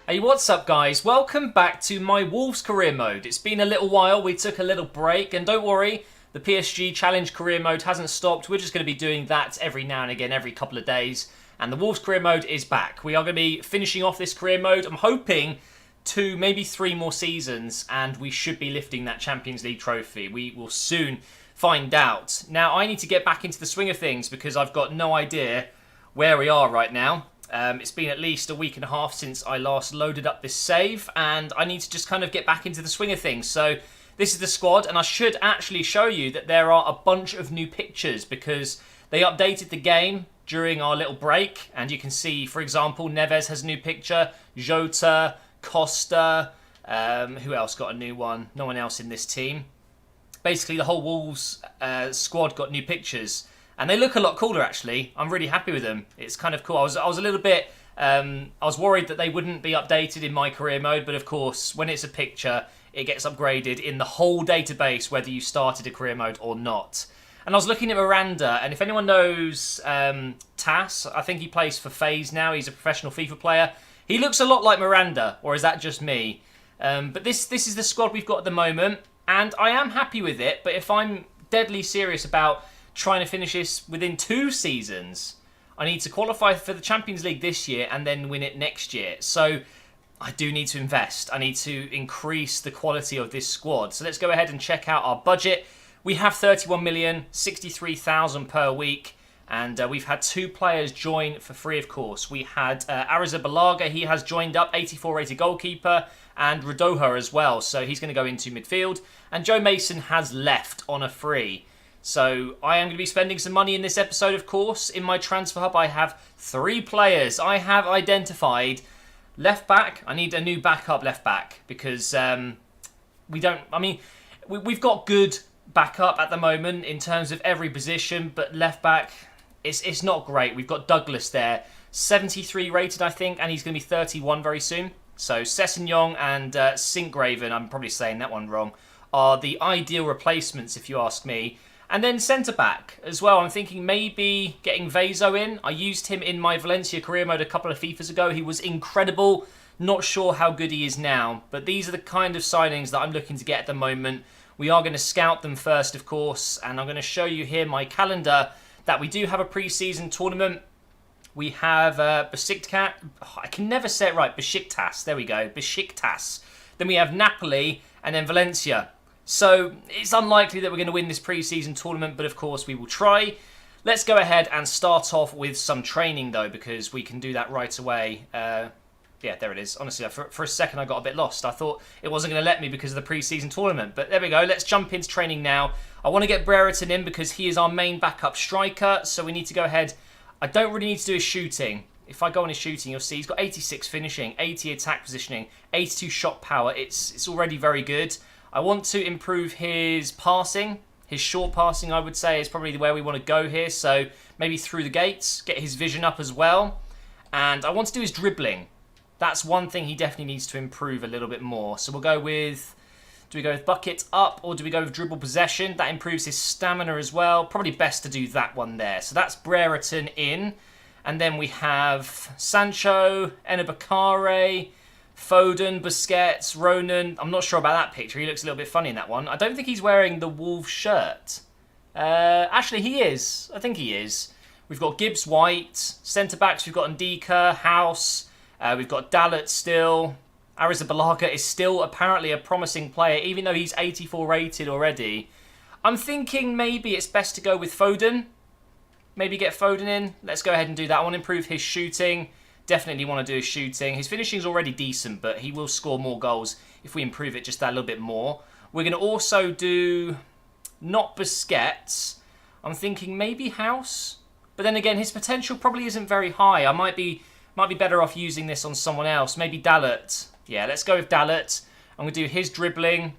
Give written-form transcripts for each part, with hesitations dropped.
Hey, what's up guys? Welcome back to my Wolves career mode. It's been a little while, we took a little break, and don't worry, the PSG Challenge career mode hasn't stopped. We're just going to be doing that every now and again, every couple of days, and the Wolves career mode is back. We are going to be finishing off this career mode. I'm hoping 2, maybe 3 more seasons, and we should be lifting that Champions League trophy. We will soon find out. Now, I need to get back into the swing of things because I've got no idea where we are right now. It's been at least a week and a half since I last loaded up this save, and I need to just kind of get back into the swing of things. So this is the squad, and I should actually show you that there are a bunch of new pictures because they updated the game during our little break, and you can see, for example, Neves has a new picture, Jota, Costa, who else got a new one? No one else in this team. Basically, the whole Wolves squad got new pictures. And they look a lot cooler, actually. I'm really happy with them. It's kind of cool. I was a little bit... I was worried that they wouldn't be updated in my career mode. But of course, when it's a picture, it gets upgraded in the whole database, whether you started a career mode or not. And I was looking at Miranda. And if anyone knows Tas, I think he plays for FaZe now. He's a professional FIFA player. He looks a lot like Miranda. Or is that just me? But this is the squad we've got at the moment. And I am happy with it. But if I'm deadly serious about trying to finish this within 2 seasons, I need to qualify for the Champions League this year and then win it next year. So I do need to invest. I need to increase the quality of this squad. So let's go ahead and check out our budget. We have 31 million, 63,000 per week. And we've had 2 players join for free, of course. We had Arrizabalaga, he has joined up, 84 rated goalkeeper, and Radoja as well. So he's going to go into midfield. And Joe Mason has left on a free. So I am going to be spending some money in this episode, of course. In my transfer hub, I have 3 players. I have identified left back. I need a new backup left back because we've got good backup at the moment in terms of every position, but left back, it's not great. We've got Douglas there, 73 rated, I think, and he's going to be 31 very soon. So Sessegnon and Sinkgraven, I'm probably saying that one wrong, are the ideal replacements if you ask me. And then centre-back as well. I'm thinking maybe getting Vezo in. I used him in my Valencia career mode a couple of FIFAs ago. He was incredible. Not sure how good he is now. But these are the kind of signings that I'm looking to get at the moment. We are going to scout them first, of course. And I'm going to show you here my calendar that we do have a pre-season tournament. We have Besiktas. I can never say it right. Besiktas. There we go. Besiktas. Then we have Napoli and then Valencia. So it's unlikely that we're going to win this pre-season tournament, but of course we will try. Let's go ahead and start off with some training though, because we can do that right away. Yeah, there it is. Honestly, for a second I got a bit lost. I thought it wasn't going to let me because of the pre-season tournament, but there we go. Let's jump into training now. I want to get Brereton in because he is our main backup striker, so we need to go ahead. I don't really need to do his shooting. If I go on his shooting, you'll see he's got 86 finishing, 80 attack positioning, 82 shot power. It's already very good. I want to improve his passing. His short passing, I would say, is probably where we want to go here. So maybe through the gates, get his vision up as well. And I want to do his dribbling. That's one thing he definitely needs to improve a little bit more. So we'll go with, do we go with bucket up or do we go with dribble possession? That improves his stamina as well. Probably best to do that one there. So that's Brereton in. And then we have Sancho, Enabakare, Foden, Busquets, Ronan. I'm not sure about that picture. He looks a little bit funny in that one. I don't think he's wearing the Wolves shirt. Actually, he is. I think he is. We've got Gibbs White. Centre-backs, we've got Ndika, House. We've got Dalot still. Arrizabalaga is still apparently a promising player, even though he's 84 rated already. I'm thinking maybe it's best to go with Foden. Maybe get Foden in. Let's go ahead and do that. I want to improve his shooting. Definitely want to do his shooting. His finishing is already decent, but he will score more goals if we improve it just that little bit more. We're going to also do not Busquets. I'm thinking maybe House. But then again, his potential probably isn't very high. I might be better off using this on someone else. Maybe Dalot. Yeah, let's go with Dalot. I'm going to do his dribbling.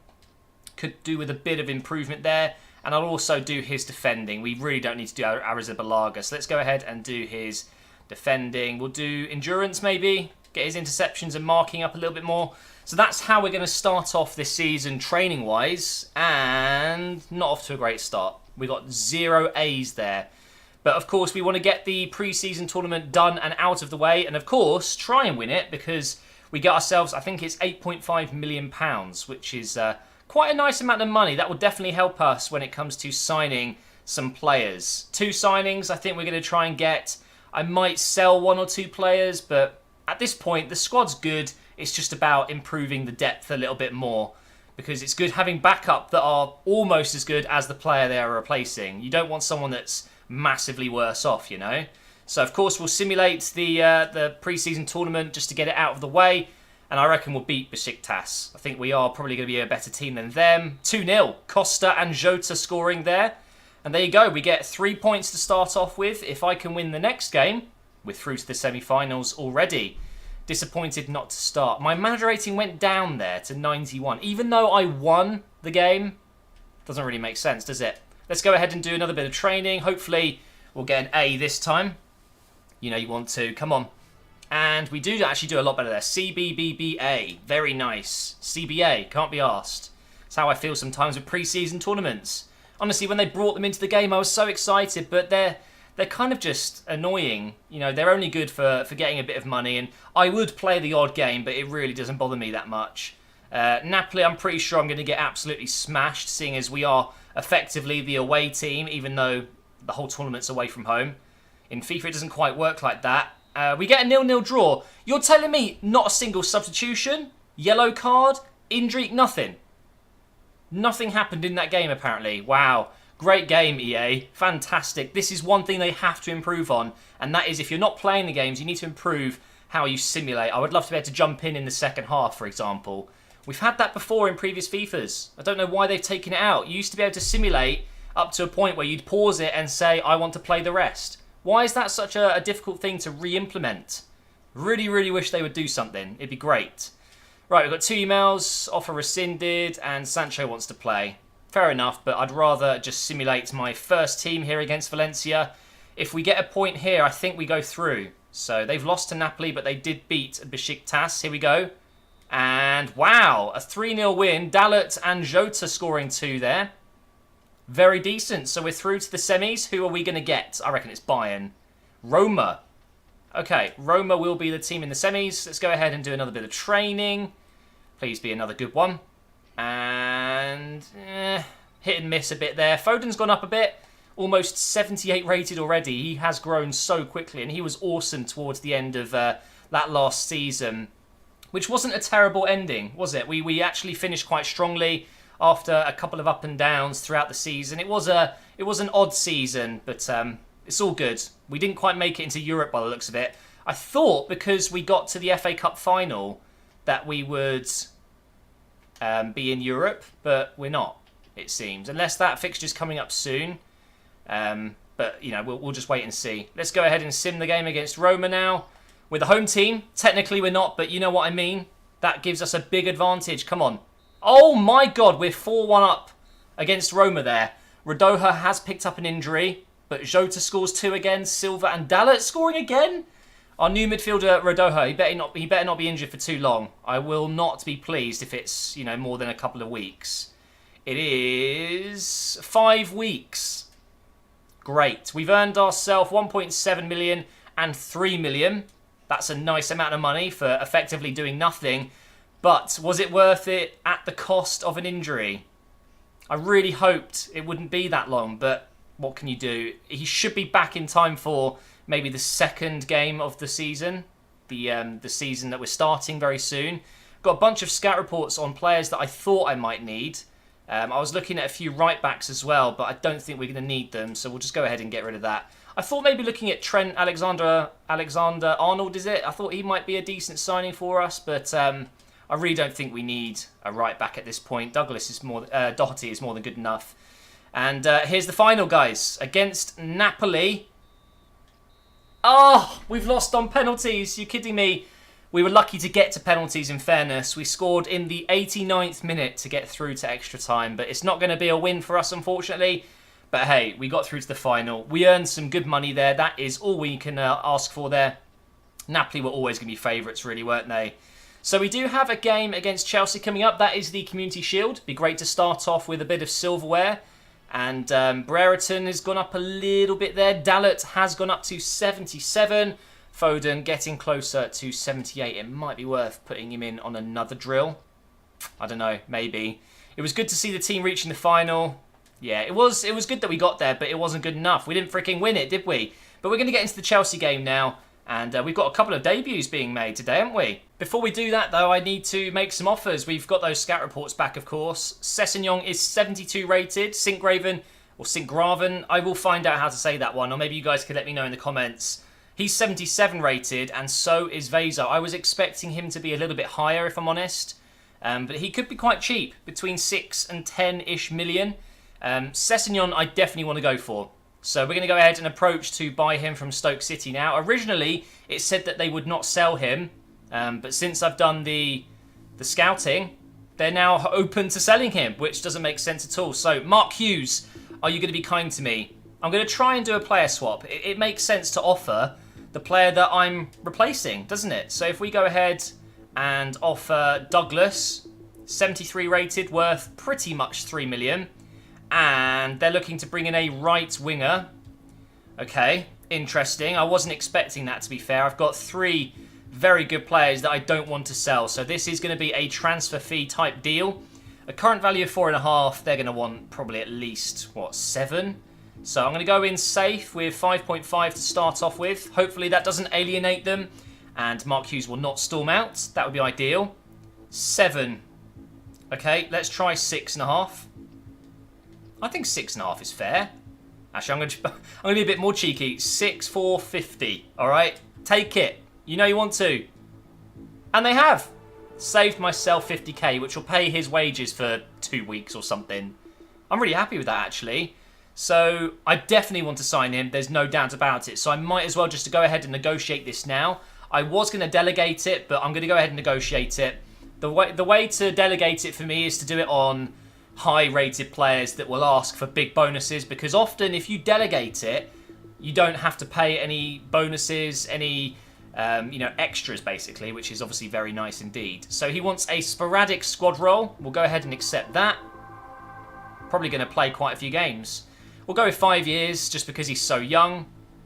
Could do with a bit of improvement there. And I'll also do his defending. We really don't need to do Arrizabalaga. So let's go ahead and do his defending. We'll do endurance maybe. Get his interceptions and marking up a little bit more. So that's how we're going to start off this season training-wise. And not off to a great start. We got 0 A's there. But of course, we want to get the pre-season tournament done and out of the way. And of course, try and win it because we get ourselves, I think it's £8.5 million, which is quite a nice amount of money. That will definitely help us when it comes to signing some players. 2 signings I think we're going to try and get. I might sell 1 or 2 players, but at this point the squad's good. It's just about improving the depth a little bit more, because it's good having backup that are almost as good as the player they are replacing. You don't want someone that's massively worse off, you know. So of course we'll simulate the pre-season tournament just to get it out of the way, and I reckon we'll beat Besiktas. I think we are probably going to be a better team than them. 2-0, Costa and Jota scoring there. And there you go, we get 3 points to start off with. If I can win the next game, we're through to the semi-finals already. Disappointed not to start. My manager rating went down there to 91. Even though I won the game, doesn't really make sense, does it? Let's go ahead and do another bit of training. Hopefully we'll get an A this time. You know you want to. Come on. And we do actually do a lot better there. CBBBA. Very nice. CBA. Can't be arsed. That's how I feel sometimes with pre-season tournaments. Honestly, when they brought them into the game, I was so excited, but they're kind of just annoying. You know, they're only good for getting a bit of money, and I would play the odd game, but it really doesn't bother me that much. Napoli, I'm pretty sure I'm going to get absolutely smashed, seeing as we are effectively the away team, even though the whole tournament's away from home. In FIFA, it doesn't quite work like that. We get a 0-0 draw. You're telling me not a single substitution, yellow card, injury, nothing? Nothing happened in that game, apparently. Wow. Great game, EA. Fantastic. This is one thing they have to improve on, and that is if you're not playing the games, you need to improve how you simulate. I would love to be able to jump in the second half, for example. We've had that before in previous FIFAs. I don't know why they've taken it out. You used to be able to simulate up to a point where you'd pause it and say, I want to play the rest. Why is that such a difficult thing to re-implement? Really, really wish they would do something. It'd be great. Right, we've got 2 emails, offer rescinded, and Sancho wants to play. Fair enough, but I'd rather just simulate my first team here against Valencia. If we get a point here, I think we go through. So they've lost to Napoli, but they did beat Besiktas. Here we go. And wow, a 3-0 win. Dalot and Jota scoring 2 there. Very decent. So we're through to the semis. Who are we going to get? I reckon it's Bayern. Roma. Okay, Roma will be the team in the semis. Let's go ahead and do another bit of training. Please be another good one. And hit and miss a bit there. Foden's gone up a bit. Almost 78 rated already. He has grown so quickly, and he was awesome towards the end of that last season, which wasn't a terrible ending, was it? We actually finished quite strongly after a couple of up and downs throughout the season. It was an odd season, but it's all good. We didn't quite make it into Europe by the looks of it. I thought because we got to the FA Cup final that we would be in Europe, but we're not, it seems. Unless that fixture's coming up soon. But, you know, we'll just wait and see. Let's go ahead and sim the game against Roma now. We're the home team. Technically we're not, but you know what I mean. That gives us a big advantage. Come on. Oh my God, we're 4-1 up against Roma there. Radoja has picked up an injury, but Jota scores 2 again. Silva and Dalot scoring again. Our new midfielder, Radoja, he better not be injured for too long. I will not be pleased if it's, you know, more than a couple of weeks. It is 5 weeks. Great. We've earned ourselves 1.7 million and 3 million. That's a nice amount of money for effectively doing nothing. But was it worth it at the cost of an injury? I really hoped it wouldn't be that long, but what can you do? He should be back in time for maybe the second game of the season, the season that we're starting very soon. Got a bunch of scout reports on players that I thought I might need. I was looking at a few right backs as well, but I don't think we're going to need them, so we'll just go ahead and get rid of that. I thought maybe looking at Trent Alexander-Arnold, is it? I thought he might be a decent signing for us, but I really don't think we need a right back at this point. Doherty is more than good enough. And here's the final, guys, against Napoli. Oh, we've lost on penalties. You kidding me? We were lucky to get to penalties, in fairness. We scored in the 89th minute to get through to extra time, but it's not going to be a win for us, unfortunately. But hey, we got through to the final. We earned some good money there. That is all we can ask for there. Napoli were always going to be favourites, really, weren't they? So we do have a game against Chelsea coming up. That is the Community Shield. Be great to start off with a bit of silverware. And Brereton has gone up a little bit there. Dalot has gone up to 77. Foden getting closer to 78. It might be worth putting him in on another drill. I don't know, maybe. It was good to see the team reaching the final. Yeah, it was good that we got there, but it wasn't good enough. We didn't freaking win it, did we? But we're going to get into the Chelsea game now. And we've got a couple of debuts being made today, haven't we? Before we do that, though, I need to make some offers. We've got those scout reports back, of course. Sessegnon is 72 rated. Sinkgraven, or Sinkgraven, I will find out how to say that one. Or maybe you guys could let me know in the comments. He's 77 rated, and so is Veza. I was expecting him to be a little bit higher, if I'm honest. But he could be quite cheap, between 6 and 10-ish million. Sessegnon, I definitely want to go for. So we're going to go ahead and approach to buy him from Stoke City now. Originally, it said that they would not sell him. But since I've done the scouting, they're now open to selling him, which doesn't make sense at all. So, Mark Hughes, are you going to be kind to me? I'm going to try and do a player swap. It makes sense to offer the player that I'm replacing, doesn't it? So if we go ahead and offer Douglas, 73 rated, worth pretty much 3 million. And they're looking to bring in a right winger. Okay, interesting. I wasn't expecting that, to be fair. I've got 3 very good players that I don't want to sell. So this is going to be a transfer fee type deal. A current value of 4.5. They're going to want probably at least, what, 7? So I'm going to go in safe with 5.5 to start off with. Hopefully that doesn't alienate them. And Mark Hughes will not storm out. That would be ideal. 7. Okay, let's try 6.5. I think 6.5 is fair. Actually, I'm going to be a bit more cheeky. 6,450. All right, take it. You know you want to. And they have. Saved myself 50k, which will pay his wages for 2 weeks or something. I'm really happy with that, actually. So I definitely want to sign him. There's no doubt about it. So I might as well just go ahead and negotiate this now. I was going to delegate it, but I'm going to go ahead and negotiate it. The way to delegate it for me is to do it on high-rated players that will ask for big bonuses, because often if you delegate it, you don't have to pay any bonuses, any extras basically, which is obviously very nice indeed. So he wants a sporadic squad role. We'll go ahead and accept that. Probably going to play quite a few games. We'll go with 5 years just because he's so young.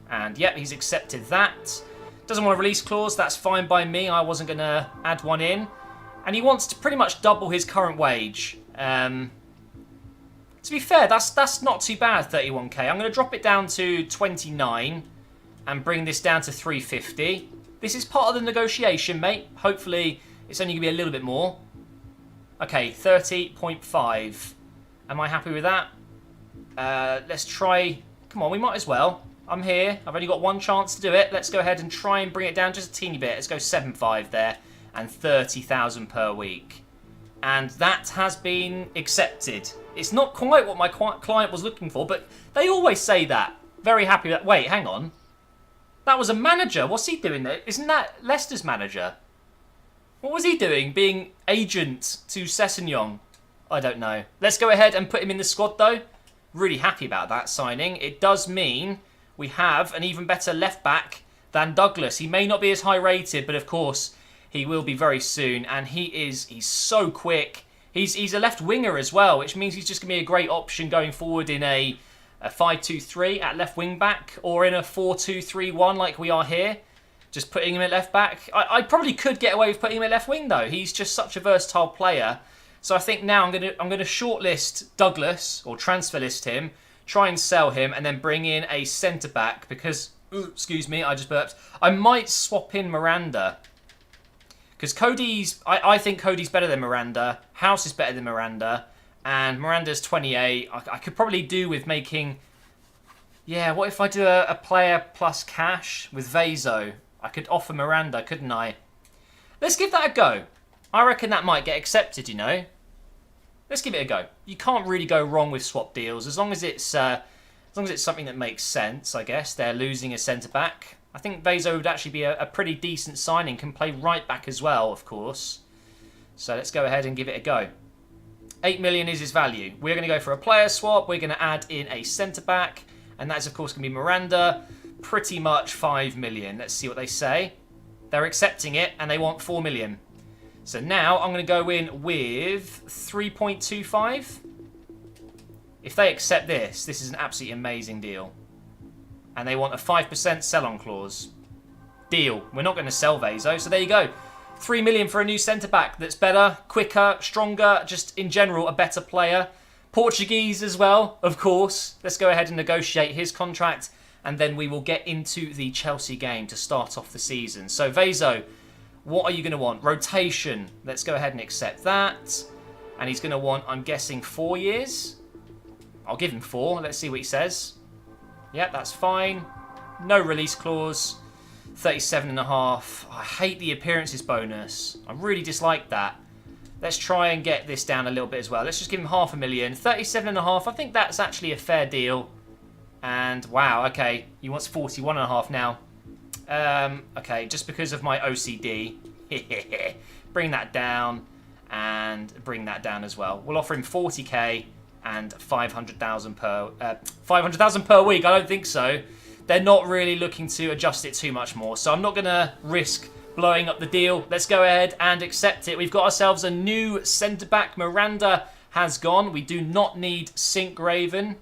And yep, he's accepted that. Doesn't want a release clause. That's fine by me. I wasn't going to add one in. And he wants to pretty much double his current wage. To be fair, that's not too bad, 31k. I'm going to drop it down to 29 and bring this down to 350. This is part of the negotiation, mate. Hopefully, it's only going to be a little bit more. Okay, 30.5. Am I happy with that? Let's try... Come on, we might as well. I'm here. I've only got one chance to do it. Let's go ahead and try and bring it down just a teeny bit. Let's go 7.5 there and 30,000 per week. And that has been accepted. It's not quite what my client was looking for, but they always say that. Very happy with that. Wait, hang on. That was a manager. What's he doing there? Isn't that Leicester's manager? What was he doing? Being agent to Sessegnon? I don't know. Let's go ahead and put him in the squad, though. Really happy about that signing. It does mean we have an even better left back than Douglas. He may not be as high rated, but of course he will be very soon. And he's so quick. He's a left winger as well, which means he's just going to be a great option going forward in a 5-2-3 at left wing back, or in a 4-2-3-1 like we are here. Just putting him at left back. I probably could get away with putting him at left wing though. He's just such a versatile player. So I think now I'm gonna shortlist Douglas, or transfer list him, try and sell him, and then bring in a centre back because, excuse me, I just burped. I might swap in Miranda. Because I think Cody's better than Miranda. House is better than Miranda. And Miranda's 28. I could probably do with making... Yeah, what if I do a player plus cash with Vezo? I could offer Miranda, couldn't I? Let's give that a go. I reckon that might get accepted, you know. Let's give it a go. You can't really go wrong with swap deals. As long as it's something that makes sense, I guess. They're losing a centre-back. I think Vezo would actually be a pretty decent signing. Can play right back as well, of course. So let's go ahead and give it a go. 8 million is his value. We're going to go for a player swap. We're going to add in a centre-back. And that is, of course, going to be Miranda. Pretty much 5 million. Let's see what they say. They're accepting it, and they want 4 million. So now I'm going to go in with 3.25. If they accept this, this is an absolutely amazing deal. And they want a 5% sell-on clause. Deal. We're not going to sell Vezo, so there you go. 3 million for a new centre-back that's better, quicker, stronger, just in general a better player. Portuguese as well, of course. Let's go ahead and negotiate his contract, and then we will get into the Chelsea game to start off the season. So Vezo, what are you going to want? Rotation. Let's go ahead and accept that. And he's going to want, I'm guessing, 4 years. I'll give him 4. Let's see what he says. Yep, that's fine. No release clause. 37.5. I hate the appearances bonus. I really dislike that. Let's try and get this down a little bit as well. Let's just give him 500,000. 37.5. I think that's actually a fair deal. And wow, okay. He wants 41.5 now. Okay, just because of my OCD. Bring that down. And bring that down as well. We'll offer him 40k and 500,000 per 500,000 per week. I don't think so. They're not really looking to adjust it too much more, so I'm not going to risk blowing up the deal. Let's go ahead and accept it. We've got ourselves a new centre-back. Miranda has gone. We do not need Sink Gravy.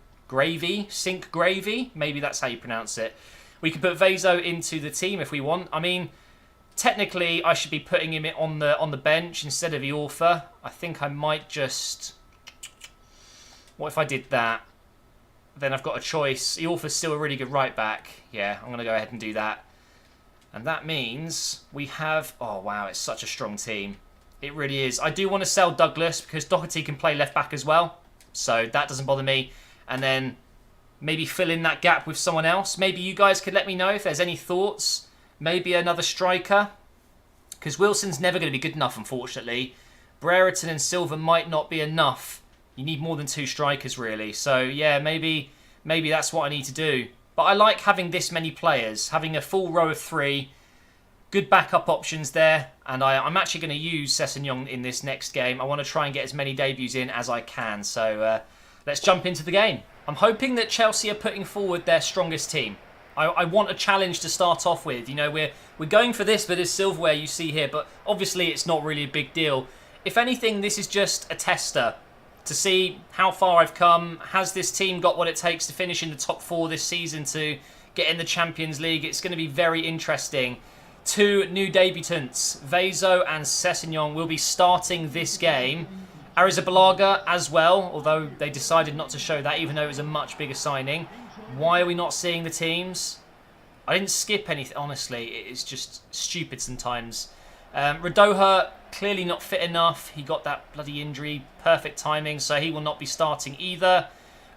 Maybe that's how you pronounce it. We can put Vezo into the team if we want. I mean, technically, I should be putting him on the bench instead of Iorfa. I think I might just... What if I did that? Then I've got a choice. Iorfa's still a really good right back. Yeah, I'm going to go ahead and do that. And that means we have... Oh, wow, it's such a strong team. It really is. I do want to sell Douglas because Doherty can play left back as well. So that doesn't bother me. And then maybe fill in that gap with someone else. Maybe you guys could let me know if there's any thoughts. Maybe another striker. Because Wilson's never going to be good enough, unfortunately. Brereton and Silva might not be enough. You need more than 2 strikers, really. So, yeah, maybe that's what I need to do. But I like having this many players. Having a full row of 3. Good backup options there. And I'm actually going to use Sessegnon in this next game. I want to try and get as many debuts in as I can. So, let's jump into the game. I'm hoping that Chelsea are putting forward their strongest team. I want a challenge to start off with. You know, we're going for this silverware you see here. But obviously, it's not really a big deal. If anything, this is just a tester. To see how far I've come. Has this team got what it takes to finish in the top 4 this season to get in the Champions League? It's going to be very interesting. 2 new debutants, Vezo and Sessegnon, will be starting this game. Arrizabalaga as well, although they decided not to show that, even though it was a much bigger signing. Why are we not seeing the teams? I didn't skip anything, honestly. It's just stupid sometimes. Radoja, clearly not fit enough. He got that bloody injury. Perfect timing, so he will not be starting either.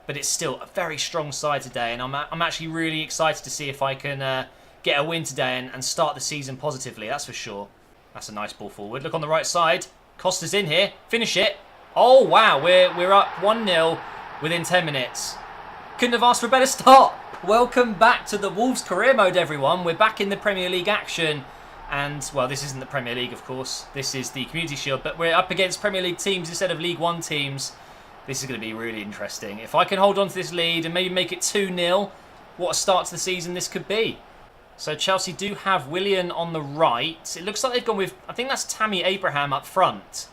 But it's still a very strong side today, and I'm actually really excited to see if I can get a win today and start the season positively, that's for sure. That's a nice ball forward. Look on the right side. Costa's in here. Finish it. Oh, wow. We're up 1-0 within 10 minutes. Couldn't have asked for a better start. Welcome back to the Wolves career mode, everyone. We're back in the Premier League action. And, well, this isn't the Premier League, of course. This is the Community Shield. But we're up against Premier League teams instead of League One teams. This is going to be really interesting. If I can hold on to this lead and maybe make it 2-0, what a start to the season this could be. So Chelsea do have Willian on the right. It looks like they've gone with, I think that's Tammy Abraham up front,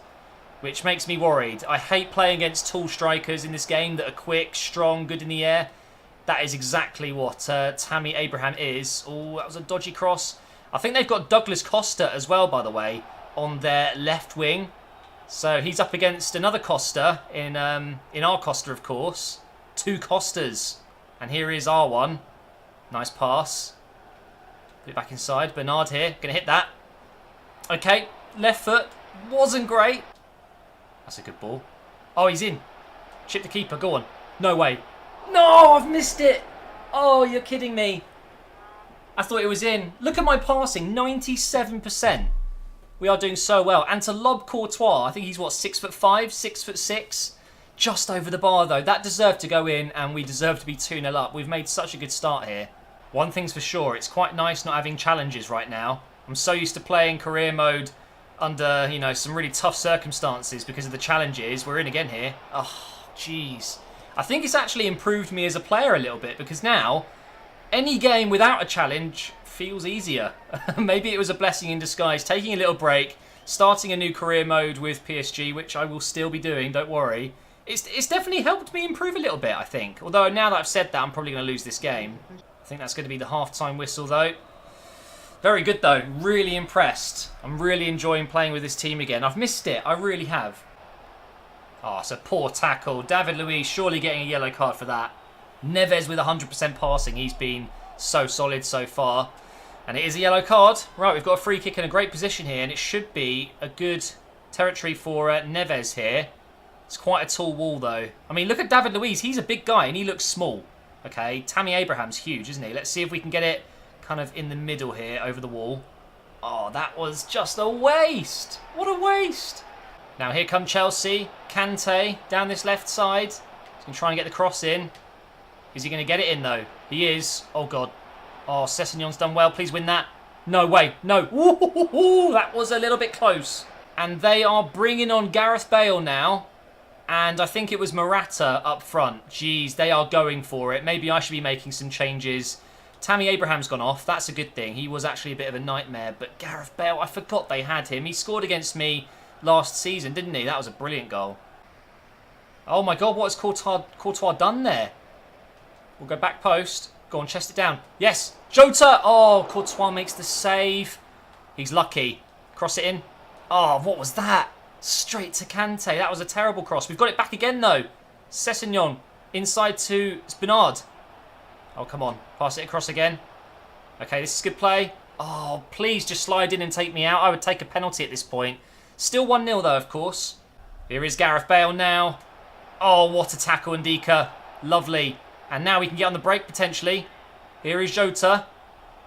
which makes me worried. I hate playing against tall strikers in this game that are quick, strong, good in the air. That is exactly what Tammy Abraham is. Oh, that was a dodgy cross. I think they've got Douglas Costa as well, by the way, on their left wing. So he's up against another Costa in our Costa, of course. 2 Costas. And here is our one. Nice pass. Put it back inside. Bernard here. Going to hit that. Okay. Left foot. Wasn't great. That's a good ball. Oh, he's in. Chip the keeper. Go on. No way. No, I've missed it. Oh, you're kidding me. I thought it was in. Look at my passing. 97%. We are doing so well. And to lob Courtois, I think he's, what, 6'5", 6'6"? Just over the bar, though. That deserved to go in, and we deserve to be 2-0 up. We've made such a good start here. One thing's for sure, it's quite nice not having challenges right now. I'm so used to playing career mode under, you know, some really tough circumstances because of the challenges. We're in again here. Oh, jeez. I think it's actually improved me as a player a little bit because now any game without a challenge feels easier. Maybe it was a blessing in disguise. Taking a little break, starting a new career mode with PSG, which I will still be doing, don't worry. It's definitely helped me improve a little bit, I think. Although now that I've said that, I'm probably going to lose this game. I think that's going to be the half-time whistle, though. Very good though. Really impressed. I'm really enjoying playing with this team again. I've missed it. I really have. Oh, it's a poor tackle. David Luiz surely getting a yellow card for that. Neves with 100% passing. He's been so solid so far. And it is a yellow card. Right, we've got a free kick in a great position here. And it should be a good territory for Neves here. It's quite a tall wall though. I mean, look at David Luiz. He's a big guy and he looks small. Okay, Tammy Abraham's huge, isn't he? Let's see if we can get it kind of in the middle here over the wall. Oh, that was just a waste. What a waste. Now here come Chelsea. Kante down this left side. He's going to try and get the cross in. Is he going to get it in though? He is. Oh God. Oh, Sessegnon's done well. Please win that. No way. No. Ooh, that was a little bit close. And they are bringing on Gareth Bale now. And I think it was Morata up front. Jeez, they are going for it. Maybe I should be making some changes. Tammy Abraham's gone off. That's a good thing. He was actually a bit of a nightmare. But Gareth Bale, I forgot they had him. He scored against me last season, didn't he? That was a brilliant goal. Oh my God, what has Courtois done there? We'll go back post. Go on, chest it down. Yes, Jota. Oh, Courtois makes the save. He's lucky. Cross it in. Oh, what was that? Straight to Kante. That was a terrible cross. We've got it back again, though. Sessegnon inside to Spinard. Oh, come on. Pass it across again. Okay, this is good play. Oh, please just slide in and take me out. I would take a penalty at this point. Still 1-0, though, of course. Here is Gareth Bale now. Oh, what a tackle, Ndika. Lovely. And now we can get on the break, potentially. Here is Jota.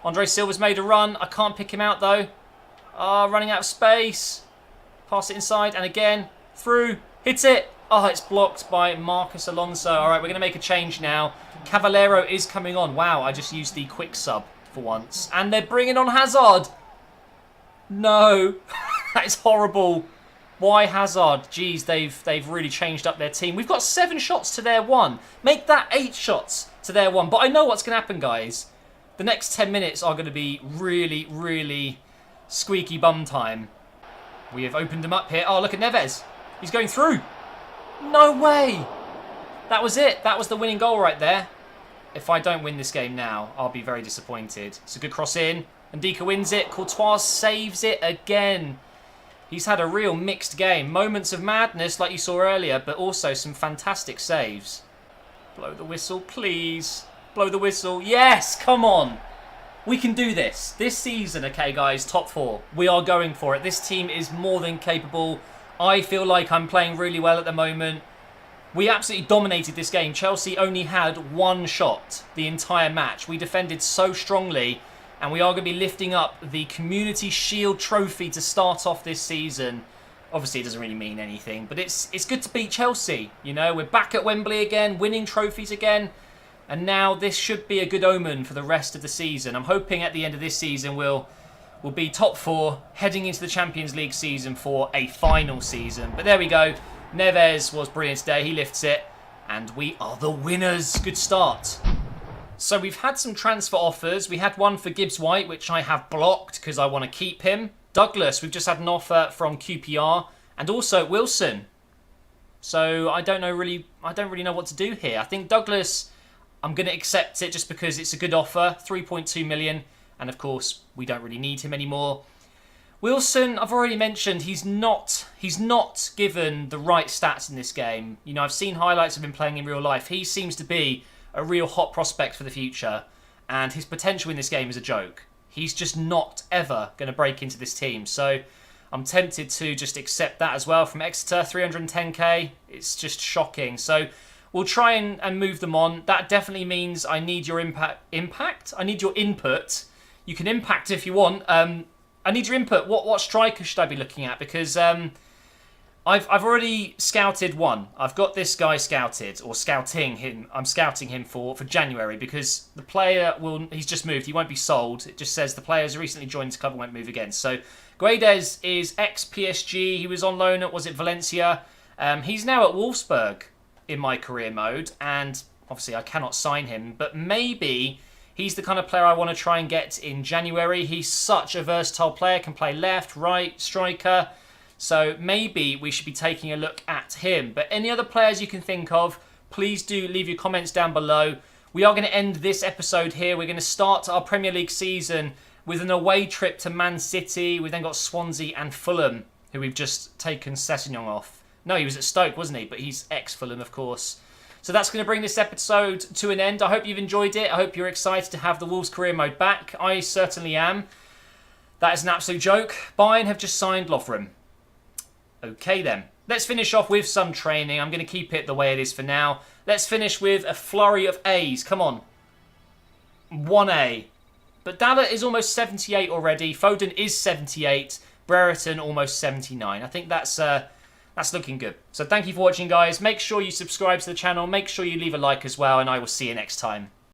Andre Silva's made a run. I can't pick him out, though. Oh, running out of space. Pass it inside, and again, through, hits it. Oh, it's blocked by Marcus Alonso. All right, we're going to make a change now. Cavallero is coming on. Wow, I just used the quick sub for once. And they're bringing on Hazard. No, that is horrible. Why Hazard? Jeez, they've really changed up their team. We've got 7 shots to their 1. Make that 8 shots to their 1. But I know what's going to happen, guys. The next 10 minutes are going to be really, really squeaky bum time. We have opened him up here. Oh, look at Neves. He's going through. No way. That was it. That was the winning goal right there. If I don't win this game now, I'll be very disappointed. It's a good cross in. Ndika wins it. Courtois saves it again. He's had a real mixed game. Moments of madness like you saw earlier, but also some fantastic saves. Blow the whistle, please. Blow the whistle. Yes, come on. We can do this. This season, okay, guys, top 4. We are going for it. This team is more than capable. I feel like I'm playing really well at the moment. We absolutely dominated this game. Chelsea only had 1 shot the entire match. We defended so strongly, and we are going to be lifting up the Community Shield Trophy to start off this season. Obviously, it doesn't really mean anything, but it's good to beat Chelsea. You know, we're back at Wembley again, winning trophies again. And now this should be a good omen for the rest of the season. I'm hoping at the end of this season we'll be top 4, heading into the Champions League season for a final season. But there we go. Neves was brilliant today. He lifts it. And we are the winners. Good start. So we've had some transfer offers. We had one for Gibbs White, which I have blocked because I want to keep him. Douglas, we've just had an offer from QPR. And also Wilson. So I don't really know what to do here. I think Douglas, I'm going to accept it just because it's a good offer. 3.2 million. And of course, we don't really need him anymore. Wilson, I've already mentioned, he's not given the right stats in this game. You know, I've seen highlights of him playing in real life. He seems to be a real hot prospect for the future. And his potential in this game is a joke. He's just not ever going to break into this team. So I'm tempted to just accept that as well from Exeter, 310k. It's just shocking. So we'll try and move them on. That definitely means I need your impact? I need your input. You can impact if you want. I need your input. What striker should I be looking at? Because I've already scouted one. I've got this guy scouted, or scouting him. I'm scouting him for January because the player he's just moved. He won't be sold. It just says the player has recently joined the club and won't move again. So Guedes is ex-PSG. He was on loan at, was it Valencia? He's now at Wolfsburg in my career mode, and obviously I cannot sign him, but maybe he's the kind of player I want to try and get in January. He's such a versatile player, can play left, right, striker. So maybe we should be taking a look at him. But any other players you can think of, please do leave your comments down below. We are going to end this episode here. We're going to start our Premier League season with an away trip to Man City. We've then got Swansea and Fulham, who we've just taken Sessegnon off. No, he was at Stoke, wasn't he? But he's ex-Fulham, of course. So that's going to bring this episode to an end. I hope you've enjoyed it. I hope you're excited to have the Wolves career mode back. I certainly am. That is an absolute joke. Bayern have just signed Lovren. Okay then. Let's finish off with some training. I'm going to keep it the way it is for now. Let's finish with a flurry of A's. Come on. 1A. But Dalot is almost 78 already. Foden is 78. Brereton almost 79. I think that's looking good. So thank you for watching, guys. Make sure you subscribe to the channel. Make sure you leave a like as well. And I will see you next time.